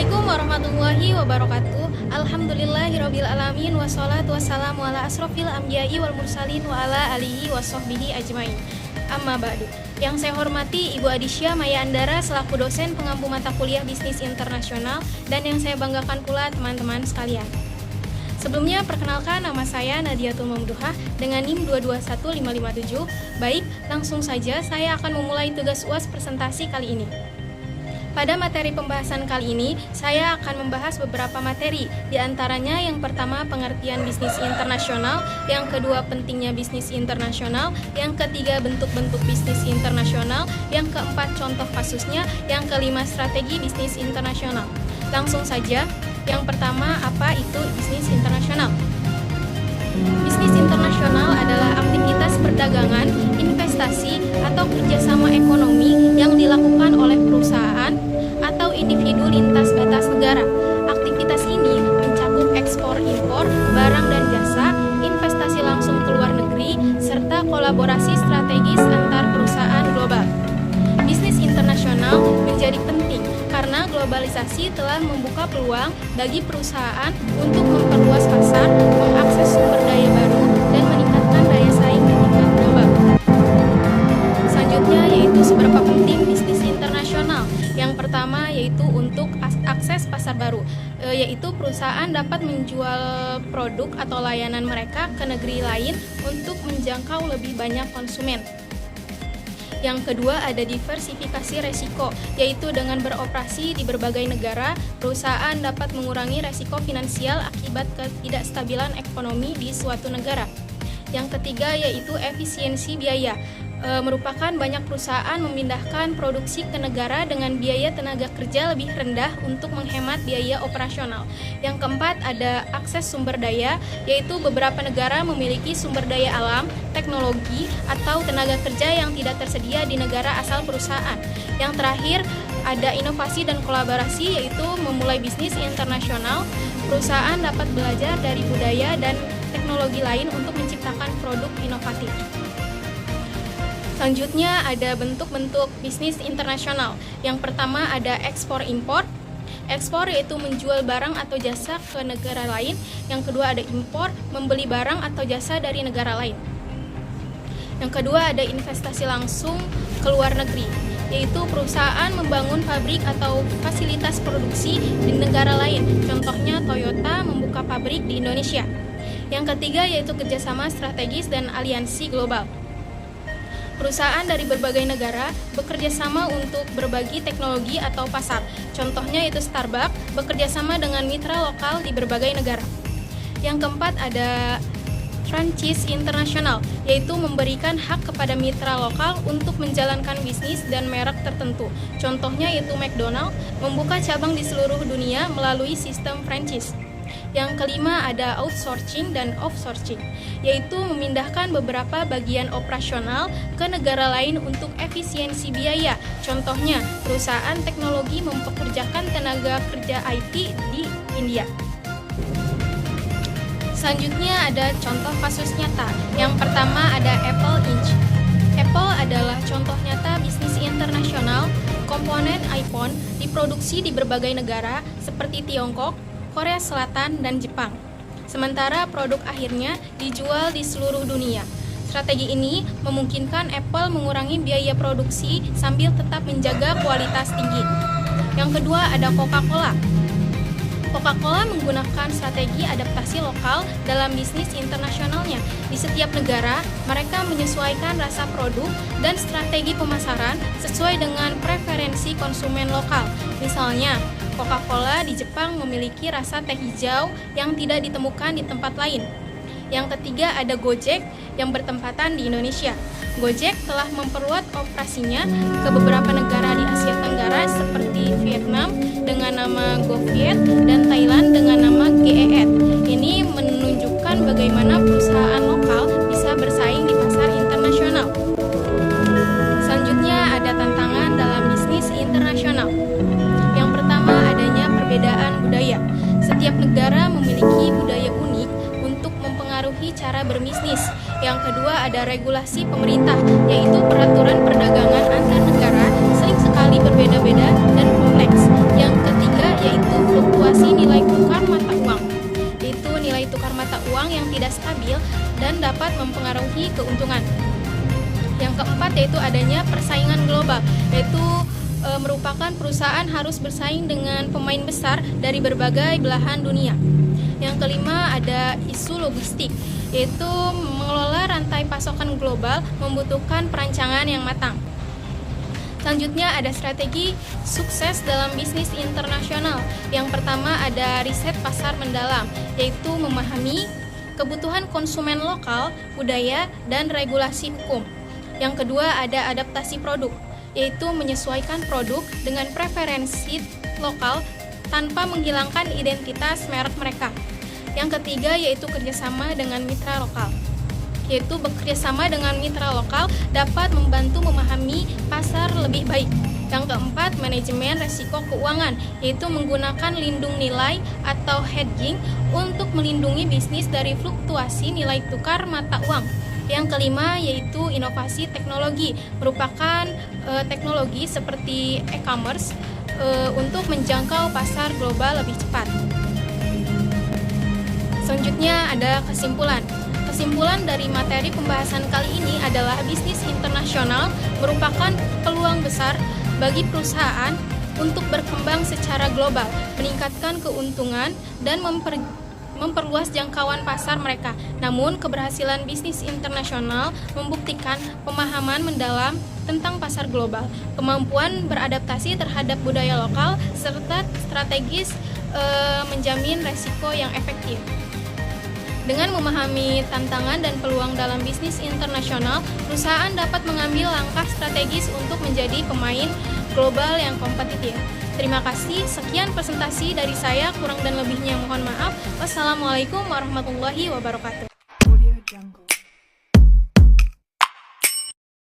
Assalamualaikum warahmatullahi wabarakatuh. Alhamdulillahirabbil alamin wassalatu wassalamu ala asrofil anbiya'i wal mursalin wa ala alihi washabbihi ajmain. Amma ba'du. Yang saya hormati Ibu Adisya Maya Andara selaku dosen pengampu mata kuliah Bisnis Internasional, dan yang saya banggakan pula teman-teman sekalian. Sebelumnya perkenalkan, nama saya Nadiatul Mamduhah dengan NIM 221557. Baik, langsung saja saya akan memulai tugas UAS presentasi kali ini. Pada materi pembahasan kali ini, saya akan membahas beberapa materi, di antaranya yang pertama pengertian bisnis internasional, yang kedua pentingnya bisnis internasional, yang ketiga bentuk-bentuk bisnis internasional, yang keempat contoh kasusnya, yang kelima strategi bisnis internasional. Langsung saja, yang pertama apa itu bisnis internasional? Bisnis internasional adalah aktivitas perdagangan, investasi, atau kerjasama ekonomi yang dilakukan oleh perusahaan atau individu lintas batas negara. Aktivitas ini mencakup ekspor-impor barang dan jasa, investasi langsung ke luar negeri, serta kolaborasi strategis antar perusahaan global. Bisnis internasional menjadi penting karena globalisasi telah membuka peluang bagi perusahaan untuk memperluas pasar, mengakses sumber daya baru, dan meningkatkan daya saing di tingkat global. Selanjutnya yaitu seberapa penting bisnis internasional. Yang pertama yaitu untuk akses pasar baru, yaitu perusahaan dapat menjual produk atau layanan mereka ke negeri lain untuk menjangkau lebih banyak konsumen. Yang kedua ada diversifikasi resiko, yaitu dengan beroperasi di berbagai negara, perusahaan dapat mengurangi resiko finansial akibat ketidakstabilan ekonomi di suatu negara. Yang ketiga yaitu efisiensi biaya, merupakan banyak perusahaan memindahkan produksi ke negara dengan biaya tenaga kerja lebih rendah untuk menghemat biaya operasional. Yang keempat ada akses sumber daya, yaitu beberapa negara memiliki sumber daya alam, teknologi, atau tenaga kerja yang tidak tersedia di negara asal perusahaan. Yang terakhir ada inovasi dan kolaborasi, yaitu memulai bisnis internasional. Perusahaan dapat belajar dari budaya dan teknologi lain untuk menciptakan produk inovatif. Selanjutnya ada bentuk-bentuk bisnis internasional. Yang pertama ada ekspor-impor. Ekspor yaitu menjual barang atau jasa ke negara lain. Yang kedua ada impor, membeli barang atau jasa dari negara lain. Yang kedua ada investasi langsung ke luar negeri, yaitu perusahaan membangun pabrik atau fasilitas produksi di negara lain. Contohnya Toyota membuka pabrik di Indonesia. Yang ketiga yaitu kerjasama strategis dan aliansi global. Perusahaan dari berbagai negara bekerja sama untuk berbagi teknologi atau pasar. Contohnya yaitu Starbucks bekerja sama dengan mitra lokal di berbagai negara. Yang keempat ada franchise internasional, yaitu memberikan hak kepada mitra lokal untuk menjalankan bisnis dan merek tertentu. Contohnya yaitu McDonald membuka cabang di seluruh dunia melalui sistem franchise. Yang kelima ada outsourcing dan offsourcing, yaitu memindahkan beberapa bagian operasional ke negara lain untuk efisiensi biaya. Contohnya, perusahaan teknologi mempekerjakan tenaga kerja IT di India. Selanjutnya ada contoh kasus nyata. Yang pertama ada Apple Inc. Apple adalah contoh nyata bisnis internasional. Komponen iPhone diproduksi di berbagai negara seperti Tiongkok, Korea Selatan, dan Jepang. Sementara produk akhirnya dijual di seluruh dunia. Strategi ini memungkinkan Apple mengurangi biaya produksi sambil tetap menjaga kualitas tinggi. Yang kedua ada Coca-Cola. Coca-Cola menggunakan strategi adaptasi lokal dalam bisnis internasionalnya. Di setiap negara, mereka menyesuaikan rasa produk dan strategi pemasaran sesuai dengan preferensi konsumen lokal. Misalnya, Coca-Cola di Jepang memiliki rasa teh hijau yang tidak ditemukan di tempat lain. Yang ketiga ada Gojek yang bertempatan di Indonesia. Gojek telah memperluas operasinya ke beberapa negara di Asia Tenggara seperti Vietnam dengan nama GoViet dan Thailand dengan nama GET. Ini menunjukkan bagaimana perusahaan lokal bisa bersaing di pasar internasional. Selanjutnya ada tantangan dalam bisnis internasional. Yang pertama adanya perbedaan budaya. Setiap negara memiliki budaya unik untuk mempengaruhi cara berbisnis. Yang kedua ada regulasi pemerintah, yaitu peraturan perdagangan antar negara sering sekali berbeda-beda dan kompleks. Yang ketiga yaitu fluktuasi nilai tukar mata uang, yaitu nilai tukar mata uang yang tidak stabil dan dapat mempengaruhi keuntungan. Yang keempat yaitu adanya persaingan global, yaitu merupakan perusahaan harus bersaing dengan pemain besar dari berbagai belahan dunia. Yang kelima ada isu logistik, yaitu mengelola rantai pasokan global membutuhkan perancangan yang matang. Selanjutnya ada strategi sukses dalam bisnis internasional. Yang pertama ada riset pasar mendalam, yaitu memahami kebutuhan konsumen lokal, budaya, dan regulasi hukum. Yang kedua ada adaptasi produk, yaitu menyesuaikan produk dengan preferensi lokal tanpa menghilangkan identitas merek mereka. Yang ketiga yaitu kerjasama dengan mitra lokal, yaitu bekerjasama dengan mitra lokal dapat membantu memahami pasar lebih baik. Yang keempat, manajemen resiko keuangan, yaitu menggunakan lindung nilai atau hedging untuk melindungi bisnis dari fluktuasi nilai tukar mata uang. Yang kelima yaitu inovasi teknologi, merupakan teknologi seperti e-commerce untuk menjangkau pasar global lebih cepat. Selanjutnya ada kesimpulan. Kesimpulan dari materi pembahasan kali ini adalah bisnis internasional merupakan peluang besar bagi perusahaan untuk berkembang secara global, meningkatkan keuntungan, dan memperluas jangkauan pasar mereka. Namun, keberhasilan bisnis internasional membuktikan pemahaman mendalam tentang pasar global, kemampuan beradaptasi terhadap budaya lokal, serta strategis menjamin resiko yang efektif. Dengan memahami tantangan dan peluang dalam bisnis internasional, perusahaan dapat mengambil langkah strategis untuk menjadi pemain global yang kompetitif. Terima kasih, sekian presentasi dari saya, kurang dan lebihnya mohon maaf. Wassalamualaikum warahmatullahi wabarakatuh.